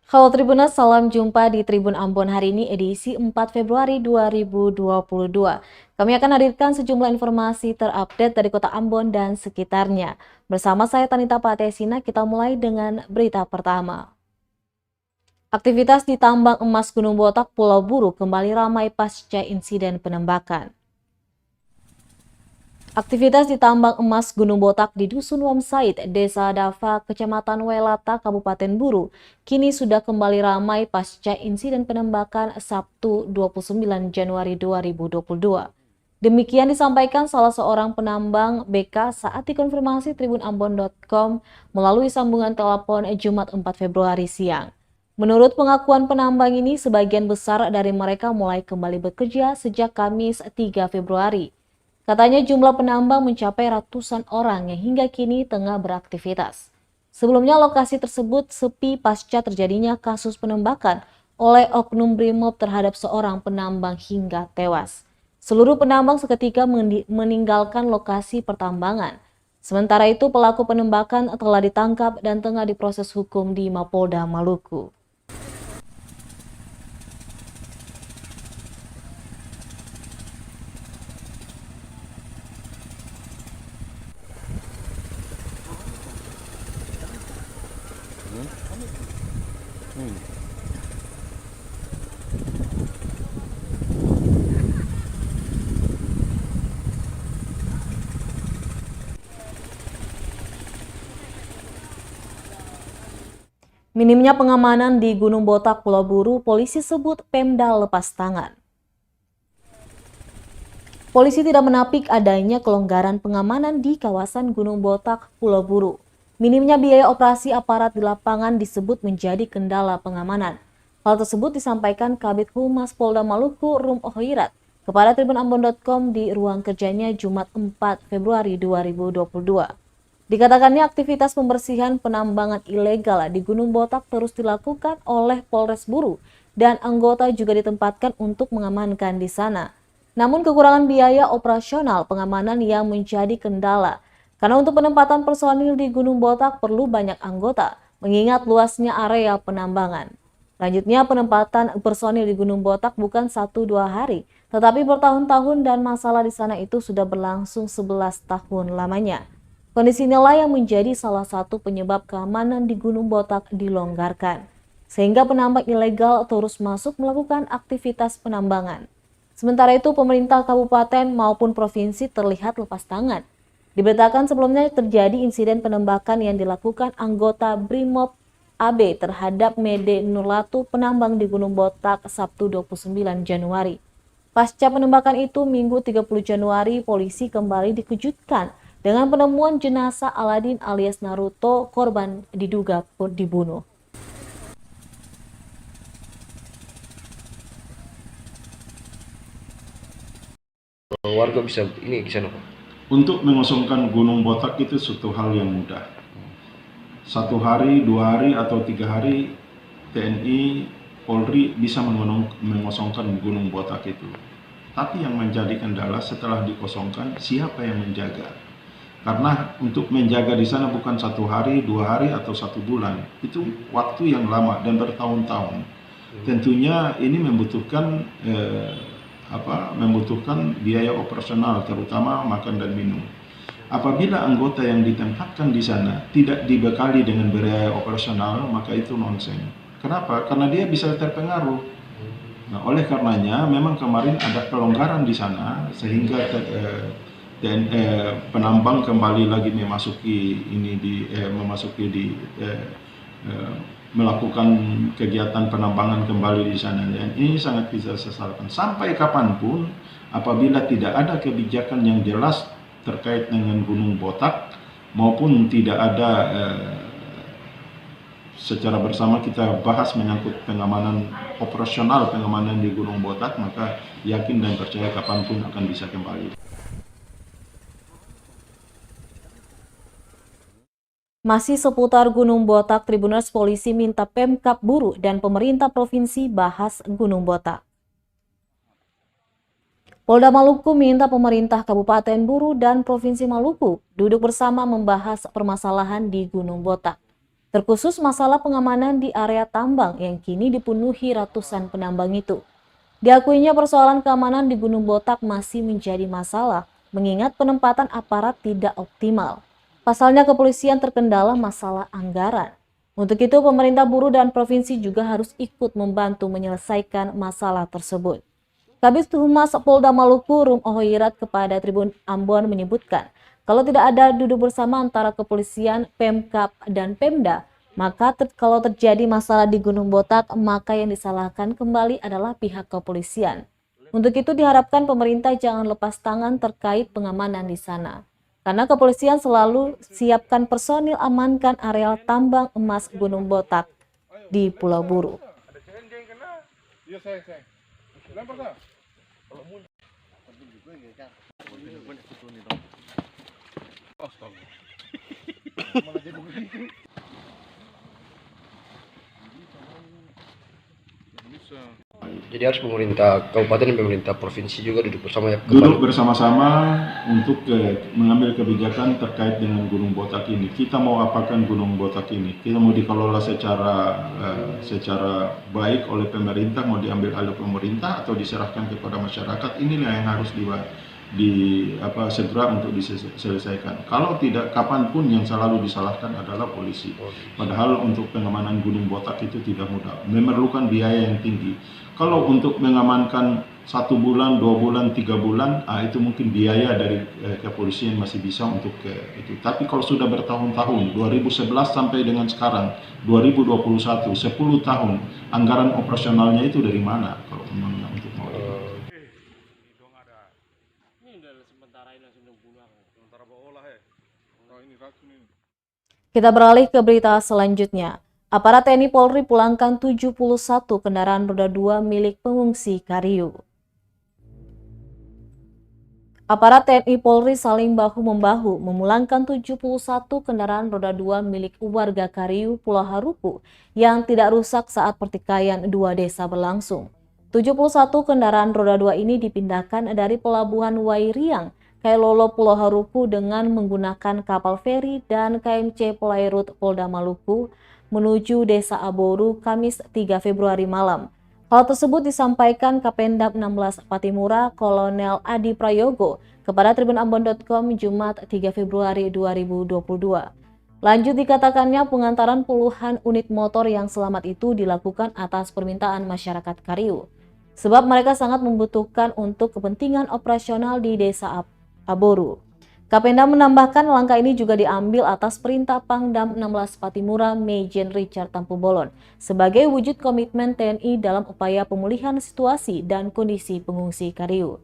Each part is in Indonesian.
Halo Tribuners, salam jumpa di Tribun Ambon hari ini edisi 4 Februari 2022. Kami akan hadirkan sejumlah informasi terupdate dari kota Ambon dan sekitarnya. Bersama saya Tanita Patesina, kita mulai dengan berita pertama. Aktivitas di tambang emas Gunung Botak, Pulau Buru kembali ramai pasca insiden penembakan. Aktivitas di tambang emas Gunung Botak di Dusun Womsait, Desa Dava, Kecamatan Welata, Kabupaten Buru, kini sudah kembali ramai pasca insiden penembakan Sabtu 29 Januari 2022. Demikian disampaikan salah seorang penambang BK saat dikonfirmasi tribunambon.com melalui sambungan telepon Jumat 4 Februari siang. Menurut pengakuan penambang ini, sebagian besar dari mereka mulai kembali bekerja sejak Kamis 3 Februari. Katanya jumlah penambang mencapai ratusan orang yang hingga kini tengah beraktivitas. Sebelumnya lokasi tersebut sepi pasca terjadinya kasus penembakan oleh oknum Brimob terhadap seorang penambang hingga tewas. Seluruh penambang seketika meninggalkan lokasi pertambangan. Sementara itu pelaku penembakan telah ditangkap dan tengah diproses hukum di Mapolda Maluku. Minimnya pengamanan di Gunung Botak, Pulau Buru, polisi sebut Pemda lepas tangan. Polisi tidak menapik adanya kelonggaran pengamanan di kawasan Gunung Botak, Pulau Buru. Minimnya biaya operasi aparat di lapangan disebut menjadi kendala pengamanan. Hal tersebut disampaikan Kabid Humas Polda Maluku Rum Ohoirat kepada tribunambon.com di ruang kerjanya Jumat 4 Februari 2022. Dikatakannya aktivitas pembersihan penambangan ilegal di Gunung Botak terus dilakukan oleh Polres Buru dan anggota juga ditempatkan untuk mengamankan di sana. Namun kekurangan biaya operasional pengamanan yang menjadi kendala. Karena untuk penempatan personil di Gunung Botak perlu banyak anggota, mengingat luasnya area penambangan. Lanjutnya penempatan personil di Gunung Botak bukan 1-2 hari, tetapi bertahun-tahun dan masalah di sana itu sudah berlangsung 11 tahun lamanya. Kondisi inilah yang menjadi salah satu penyebab keamanan di Gunung Botak dilonggarkan, sehingga penambang ilegal terus masuk melakukan aktivitas penambangan. Sementara itu, pemerintah kabupaten maupun provinsi terlihat lepas tangan. Diberitakan sebelumnya terjadi insiden penembakan yang dilakukan anggota Brimob AB terhadap Mede Nurlatu, penambang di Gunung Botak, Sabtu 29 Januari. Pasca penembakan itu, Minggu 30 Januari, polisi kembali dikejutkan dengan penemuan jenazah Aladin alias Naruto, korban diduga dibunuh. Warga bisa ini ke sana. Untuk mengosongkan Gunung Botak itu suatu hal yang mudah. 1 hari, 2 hari, atau 3 hari TNI, Polri bisa mengosongkan Gunung Botak itu. Tapi yang menjadi kendala setelah dikosongkan, siapa yang menjaga? Karena untuk menjaga di sana bukan 1 hari, 2 hari, atau 1 bulan. Itu waktu yang lama dan bertahun-tahun. Tentunya ini membutuhkan biaya operasional, terutama makan dan minum. Apabila anggota yang ditempatkan di sana tidak dibekali dengan biaya operasional, maka itu nonsen. Kenapa? Karena dia bisa terpengaruh. Nah, oleh karenanya memang kemarin ada pelonggaran di sana sehingga penambang kembali lagi melakukan kegiatan penambangan kembali di sana, dan ini sangat bisa sesalkan. Sampai kapanpun apabila tidak ada kebijakan yang jelas terkait dengan Gunung Botak maupun tidak ada secara bersama kita bahas menyangkut pengamanan operasional pengamanan di Gunung Botak, maka yakin dan percaya kapanpun akan bisa kembali. Masih seputar Gunung Botak, Tribuners, polisi minta Pemkab Buru dan pemerintah provinsi bahas Gunung Botak. Polda Maluku minta pemerintah Kabupaten Buru dan Provinsi Maluku duduk bersama membahas permasalahan di Gunung Botak. terkhusus masalah pengamanan di area tambang yang kini dipenuhi ratusan penambang itu. Diakuinya persoalan keamanan di Gunung Botak masih menjadi masalah, mengingat penempatan aparat tidak optimal. Pasalnya kepolisian terkendala masalah anggaran. Untuk itu pemerintah buruh dan provinsi juga harus ikut membantu menyelesaikan masalah tersebut. Kabid Humas Polda Maluku Rum Ohoirat kepada Tribun Ambon menyebutkan, kalau tidak ada duduk bersama antara kepolisian, Pemkab, dan Pemda, maka kalau terjadi masalah di Gunung Botak, maka yang disalahkan kembali adalah pihak kepolisian. Untuk itu diharapkan pemerintah jangan lepas tangan terkait pengamanan di sana. Karena kepolisian selalu siapkan personil amankan areal tambang emas Gunung Botak di Pulau Buru. Jadi harus pemerintah kabupaten dan pemerintah provinsi juga duduk bersama ya. Duduk bersama-sama untuk mengambil kebijakan terkait dengan Gunung Botak ini. Kita mau apakan Gunung Botak ini? Kita mau dikelola secara baik oleh pemerintah, mau diambil alih pemerintah atau diserahkan kepada masyarakat. Inilah yang harus segera untuk diselesaikan. Kalau tidak, kapanpun yang selalu disalahkan adalah polisi. Padahal untuk pengamanan Gunung Botak itu tidak mudah, memerlukan biaya yang tinggi. Kalau untuk mengamankan 1 bulan, 2 bulan, 3 bulan, itu mungkin biaya dari kepolisian masih bisa untuk itu. Tapi kalau sudah bertahun-tahun, 2011 sampai dengan sekarang, 2021, 10 tahun, anggaran operasionalnya itu dari mana? Kalau memang untuk mau Kita beralih ke berita selanjutnya. Aparat TNI Polri pulangkan 71 kendaraan roda 2 milik pengungsi Kariu. Aparat TNI Polri saling bahu-membahu memulangkan 71 kendaraan roda 2 milik warga Kariu, Pulau Haruku yang tidak rusak saat pertikaian dua desa berlangsung. 71 kendaraan roda 2 ini dipindahkan dari Pelabuhan Wairiang, Kailolo, Pulau Haruku dengan menggunakan kapal feri dan KMC Polairut Polda Maluku menuju Desa Aboru Kamis 3 Februari malam. Hal tersebut disampaikan Kapendam 16 Patimura Kolonel Adi Prayogo kepada tribunambon.com Jumat 3 Februari 2022. Lanjut dikatakannya pengantaran puluhan unit motor yang selamat itu dilakukan atas permintaan masyarakat Kariu. Sebab mereka sangat membutuhkan untuk kepentingan operasional di Desa Aboru. Kapendam menambahkan langkah ini juga diambil atas perintah Pangdam 16 Patimura Mejen Richard Tampu Bolon sebagai wujud komitmen TNI dalam upaya pemulihan situasi dan kondisi pengungsi Kariu.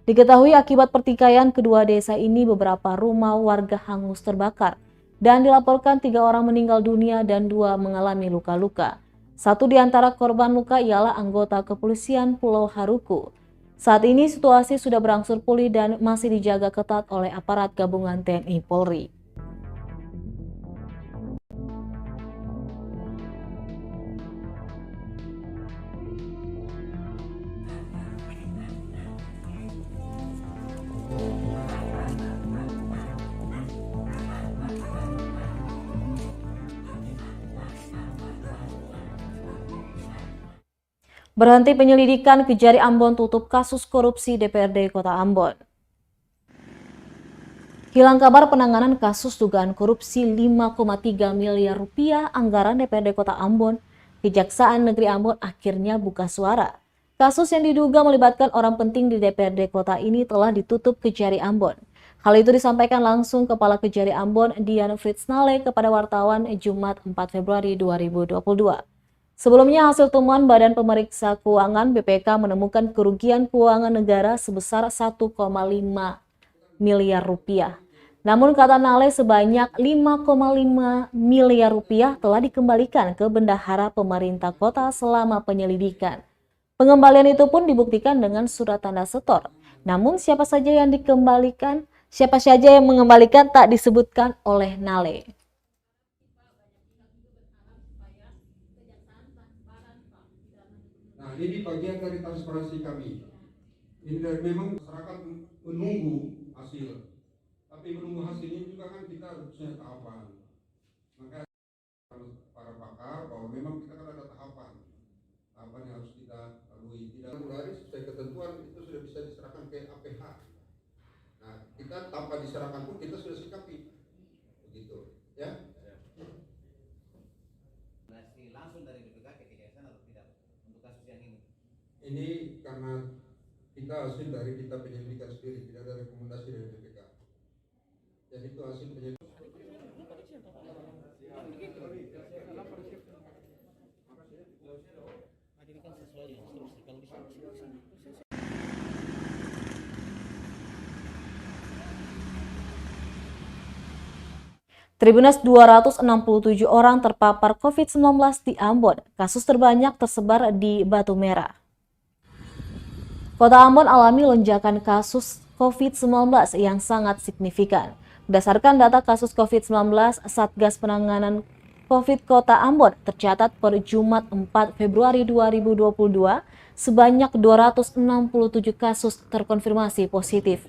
Diketahui akibat pertikaian kedua desa ini beberapa rumah warga hangus terbakar dan dilaporkan 3 orang meninggal dunia dan 2 mengalami luka-luka. 1 di antara korban luka ialah anggota kepolisian Pulau Haruku. Saat ini situasi sudah berangsur pulih dan masih dijaga ketat oleh aparat gabungan TNI Polri. Berhenti penyelidikan, Kejari Ambon tutup kasus korupsi DPRD Kota Ambon. Hilang kabar penanganan kasus dugaan korupsi 5,3 miliar rupiah anggaran DPRD Kota Ambon. Kejaksaan Negeri Ambon akhirnya buka suara. Kasus yang diduga melibatkan orang penting di DPRD Kota ini telah ditutup Kejari Ambon. Hal itu disampaikan langsung Kepala Kejari Ambon Dian Fritsnale kepada wartawan Jumat 4 Februari 2022. Sebelumnya, hasil temuan Badan Pemeriksa Keuangan BPK menemukan kerugian keuangan negara sebesar 1,5 miliar rupiah. Namun kata Nale sebanyak 5,5 miliar rupiah telah dikembalikan ke bendahara pemerintah kota selama penyelidikan. Pengembalian itu pun dibuktikan dengan surat tanda setor. Namun siapa saja yang mengembalikan tak disebutkan oleh Nale. Ini bagian dari transparansi kami. Ini dari memang masyarakat menunggu hasil, tapi menunggu hasilnya juga kan kita harusnya tahapan. Maka kita tanpa diserahkan pun kita sudah sikapi, begitu, ya. Langsung dari BPK ke kejaksaan atau tidak untuk kasus yang ini? Ini karena kita hasil dari kita penyelidikan sendiri, tidak ada rekomendasi dari BPK. Dan itu hasil penyelidikan. Tribunnews 267 orang terpapar COVID-19 di Ambon. Kasus terbanyak tersebar di Batu Merah. Kota Ambon alami lonjakan kasus COVID-19 yang sangat signifikan. Berdasarkan data kasus COVID-19, Satgas Penanganan COVID Kota Ambon tercatat per Jumat 4 Februari 2022 sebanyak 267 kasus terkonfirmasi positif.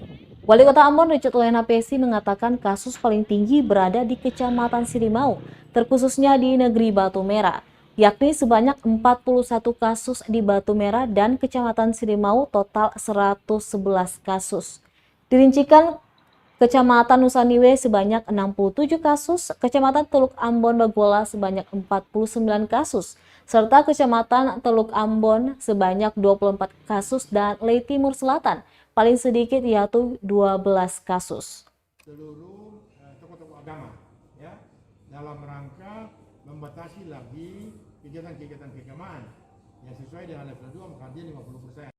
Wali Kota Ambon Richard Lehnapesi mengatakan kasus paling tinggi berada di Kecamatan Sirimau, terkhususnya di Negeri Batu Merah, yakni sebanyak 41 kasus di Batu Merah dan Kecamatan Sirimau total 111 kasus. Dirincikan Kecamatan Nusaniwe sebanyak 67 kasus, Kecamatan Teluk Ambon Bagola sebanyak 49 kasus, serta Kecamatan Teluk Ambon sebanyak 24 kasus dan Lei Timur Selatan paling sedikit yaitu 12 kasus. Seluruh tokoh-tokoh agama ya dalam rangka membatasi lagi kegiatan-kegiatan keagamaan yang sesuai dengan level 2 maka dia 50%.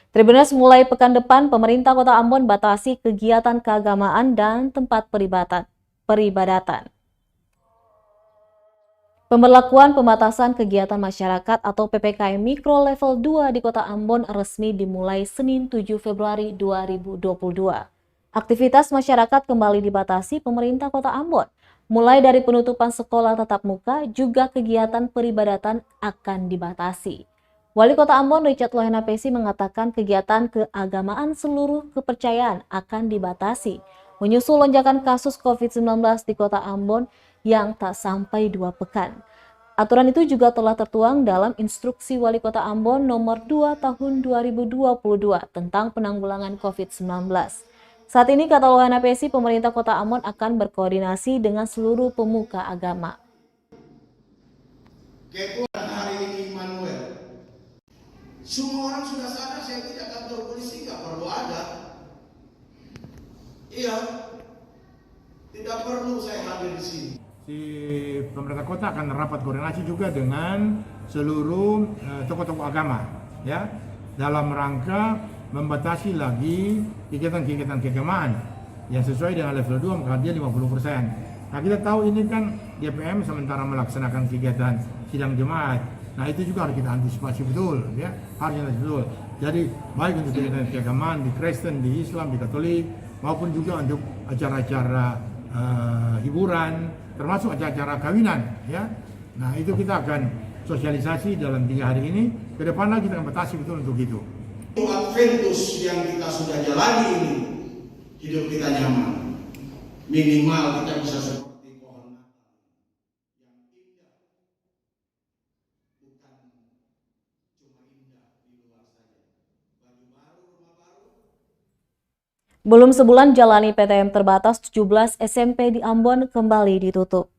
Tribunnews mulai pekan depan, pemerintah Kota Ambon batasi kegiatan keagamaan dan tempat peribadatan. Pemberlakuan pembatasan kegiatan masyarakat atau PPKM Mikro Level 2 di Kota Ambon resmi dimulai Senin 7 Februari 2022. Aktivitas masyarakat kembali dibatasi pemerintah Kota Ambon. Mulai dari penutupan sekolah tatap muka, juga kegiatan peribadatan akan dibatasi. Wali Kota Ambon Richard Lehnapesi mengatakan kegiatan keagamaan seluruh kepercayaan akan dibatasi, menyusul lonjakan kasus COVID-19 di Kota Ambon yang tak sampai 2 pekan. Aturan itu juga telah tertuang dalam Instruksi Wali Kota Ambon nomor 2 tahun 2022 tentang penanggulangan COVID-19. Saat ini, kata Lehnapesi, pemerintah Kota Ambon akan berkoordinasi dengan seluruh pemuka agama. Ketua hari ini Manuel, semua orang sudah sadar saya tidak kantor polisi, nggak perlu ada. Iya, tidak perlu saya hadir di sini. Si pemerintah kota akan rapat koordinasi juga dengan seluruh tokoh-tokoh agama ya dalam rangka membatasi lagi kegiatan-kegiatan keagamaan yang sesuai dengan level 2 maka dia 50%. Nah, kita tahu ini kan DPM sementara melaksanakan kegiatan sidang jemaat. Nah, itu juga harus kita antisipasi betul ya, harus antisipasi betul. Jadi baik untuk kegiatan keagamaan di Kristen, di Islam, di Katolik maupun juga untuk acara-acara hiburan, termasuk acara-acara kawinan ya. Nah, itu kita akan sosialisasi dalam 3 hari ini. Ke depan lagi kita akan batasi betul untuk itu. Adventus yang kita sudah jalani ini, hidup kita nyaman. Minimal kita bisa seperti pohon Natal yang indah, bukan cuma indah di luar saja. Baju baru, rumah baru. Belum sebulan jalani PTM terbatas, 17 SMP di Ambon kembali ditutup.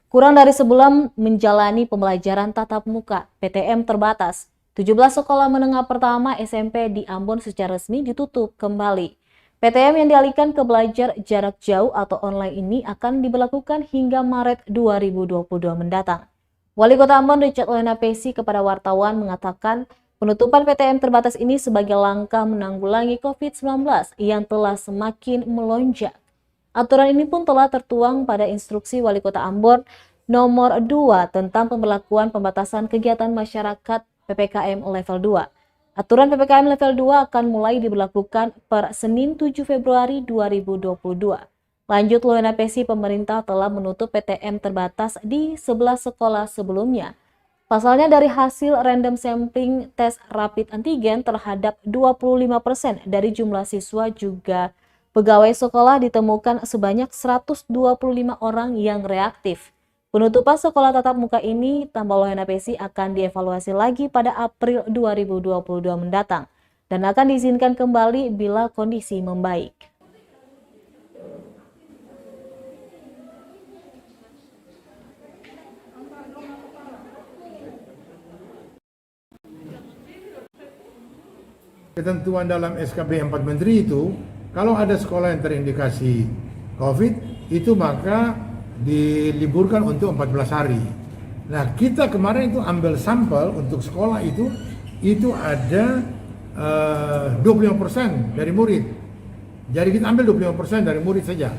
Kurang dari sebulan menjalani pembelajaran tatap muka PTM terbatas, 17 sekolah menengah pertama SMP di Ambon secara resmi ditutup kembali. PTM yang dialihkan ke belajar jarak jauh atau online ini akan diberlakukan hingga Maret 2022 mendatang. Wali Kota Ambon Richard Lehnapesi kepada wartawan mengatakan penutupan PTM terbatas ini sebagai langkah menanggulangi COVID-19 yang telah semakin melonjak. Aturan ini pun telah tertuang pada Instruksi Wali Kota Ambon nomor 2 tentang pemberlakuan pembatasan kegiatan masyarakat PPKM level 2. Aturan PPKM level 2 akan mulai diberlakukan per Senin 7 Februari 2022. Lanjut, Lehnapesi, pemerintah telah menutup PTM terbatas di 11 sekolah sebelumnya. Pasalnya dari hasil random sampling tes rapid antigen terhadap 25% dari jumlah siswa juga pegawai sekolah ditemukan sebanyak 125 orang yang reaktif. Penutupan sekolah tatap muka ini tambah Lohena Pesi akan dievaluasi lagi pada April 2022 mendatang dan akan diizinkan kembali bila kondisi membaik. Ketentuan dalam SKB 4 Menteri itu, kalau ada sekolah yang terindikasi COVID, itu maka diliburkan untuk 14 hari. Nah, kita kemarin itu ambil sampel untuk sekolah itu ada 25% dari murid. Jadi kita ambil 25% dari murid saja.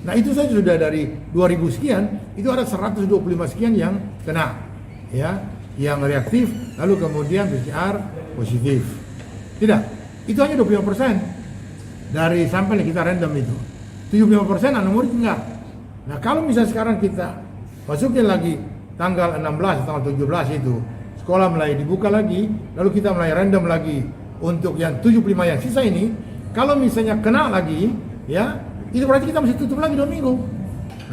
Nah, itu saja sudah dari 2000 sekian, itu ada 125 sekian yang kena, ya, yang reaktif, lalu kemudian PCR positif. Tidak, itu hanya 25% dari sampel yang kita random itu. 75% anak murid enggak. Nah, kalau misalnya sekarang kita masukin lagi tanggal 16 atau 17 itu, sekolah mulai dibuka lagi, lalu kita mulai random lagi untuk yang 75 yang sisa ini, kalau misalnya kena lagi, ya, itu berarti kita mesti tutup lagi 2 minggu.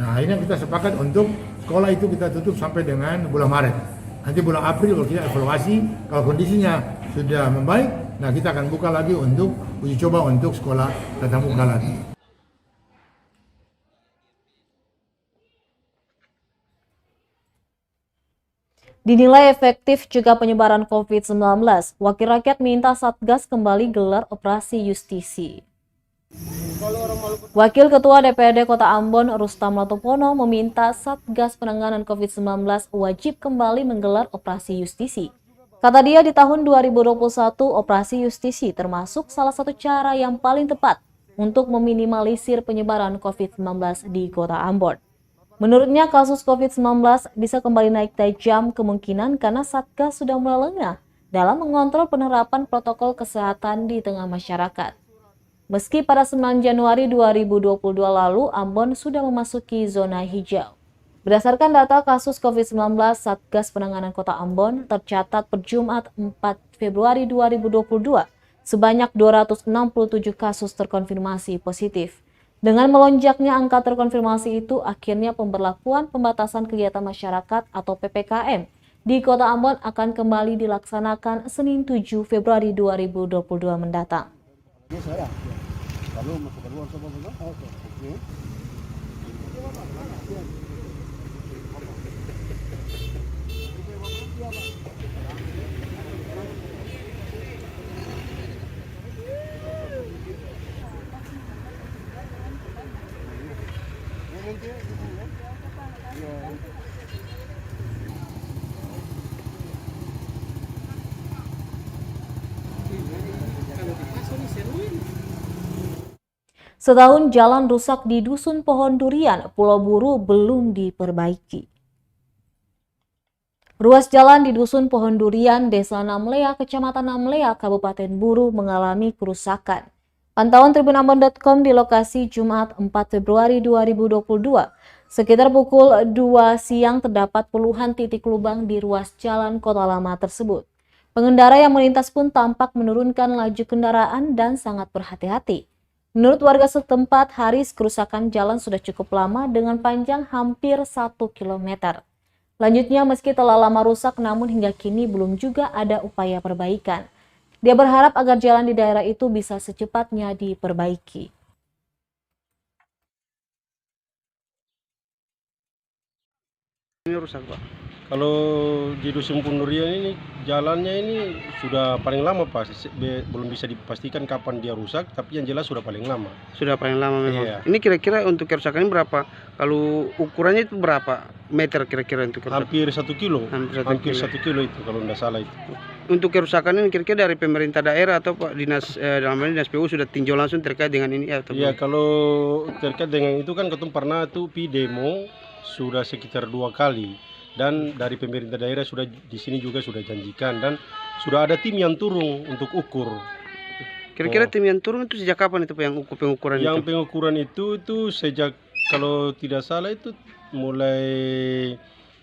Nah, ini yang kita sepakat untuk sekolah itu kita tutup sampai dengan bulan Maret. Nanti bulan April kita evaluasi, kalau kondisinya sudah membaik, nah kita akan buka lagi untuk uji coba untuk sekolah tatap muka lagi. Dinilai efektif cegah penyebaran COVID-19, Wakil Rakyat minta Satgas kembali gelar operasi justisi. Wakil Ketua DPRD Kota Ambon, Rustam Latopono, meminta Satgas Penanganan COVID-19 wajib kembali menggelar operasi justisi. Kata dia, di tahun 2021, operasi justisi termasuk salah satu cara yang paling tepat untuk meminimalisir penyebaran COVID-19 di Kota Ambon. Menurutnya, kasus COVID-19 bisa kembali naik tajam kemungkinan karena Satgas sudah mulai lengah dalam mengontrol penerapan protokol kesehatan di tengah masyarakat. Meski pada 9 Januari 2022 lalu, Ambon sudah memasuki zona hijau. Berdasarkan data kasus COVID-19, Satgas Penanganan Kota Ambon tercatat per Jumat 4 Februari 2022, sebanyak 267 kasus terkonfirmasi positif. Dengan melonjaknya angka terkonfirmasi itu, akhirnya pemberlakuan pembatasan kegiatan masyarakat atau PPKM di Kota Ambon akan kembali dilaksanakan Senin 7 Februari 2022 mendatang. Setahun jalan rusak di Dusun Pohon Durian, Pulau Buru belum diperbaiki. Ruas jalan di Dusun Pohon Durian, Desa Namlea, Kecamatan Namlea, Kabupaten Buru mengalami kerusakan. Pantauan tribunambon.com di lokasi Jumat 4 Februari 2022. Sekitar pukul 2 siang terdapat puluhan titik lubang di ruas jalan Kota Lama tersebut. Pengendara yang melintas pun tampak menurunkan laju kendaraan dan sangat berhati-hati. Menurut warga setempat, Haris, kerusakan jalan sudah cukup lama dengan panjang hampir 1 km. Lanjutnya, meski telah lama rusak, namun hingga kini belum juga ada upaya perbaikan. Dia berharap agar jalan di daerah itu bisa secepatnya diperbaiki. Ini rusak, Pak. Kalau di Dusun Pundurian ini jalannya ini sudah paling lama, Pak. Belum bisa dipastikan kapan dia rusak, tapi yang jelas sudah paling lama. Sudah paling lama memang. Iya. Ini kira-kira untuk kerusakan ini berapa? Kalau ukurannya itu berapa meter kira-kira untuk kerusakan? Hampir 1 kilo. Hampir 1 kilo itu kalau tidak salah itu. Untuk kerusakan ini kira-kira dari pemerintah daerah atau Pak Dinas dalam hal ini Dinas PU sudah tinjau langsung terkait dengan ini atau? Iya, kalau terkait dengan itu kan ketum pernah tuh demo sudah sekitar 2 kali. Dan dari pemerintah daerah sudah di sini juga sudah janjikan dan sudah ada tim yang turun untuk ukur. Kira-kira tim yang turun itu sejak kapan itu yang pengukuran itu? Yang pengukuran itu sejak kalau tidak salah itu mulai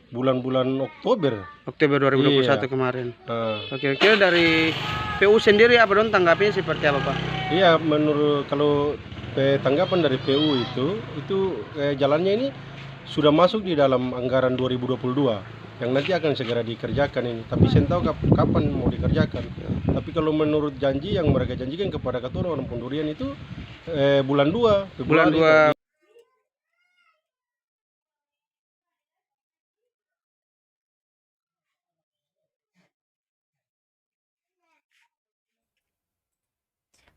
bulan-bulan Oktober 2021 iya. Kemarin. Kira-kira dari PU sendiri apa dong tanggapinya seperti apa, Pak? Iya, menurut kalau tanggapan dari PU itu jalannya ini sudah masuk di dalam anggaran 2022 yang nanti akan segera dikerjakan ini. Tapi saya tahu kapan mau dikerjakan. Tapi kalau menurut janji yang mereka janjikan kepada ketua orang Pondurian itu bulan 2 Februari.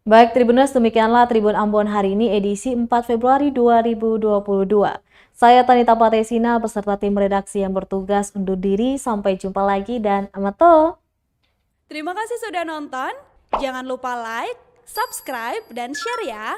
Baik Tribuners, demikianlah Tribun Ambon hari ini edisi 4 Februari 2022. Saya Tanita Patesina beserta tim redaksi yang bertugas undur diri. Sampai jumpa lagi dan amato. Terima kasih sudah nonton. Jangan lupa like, subscribe, dan share ya.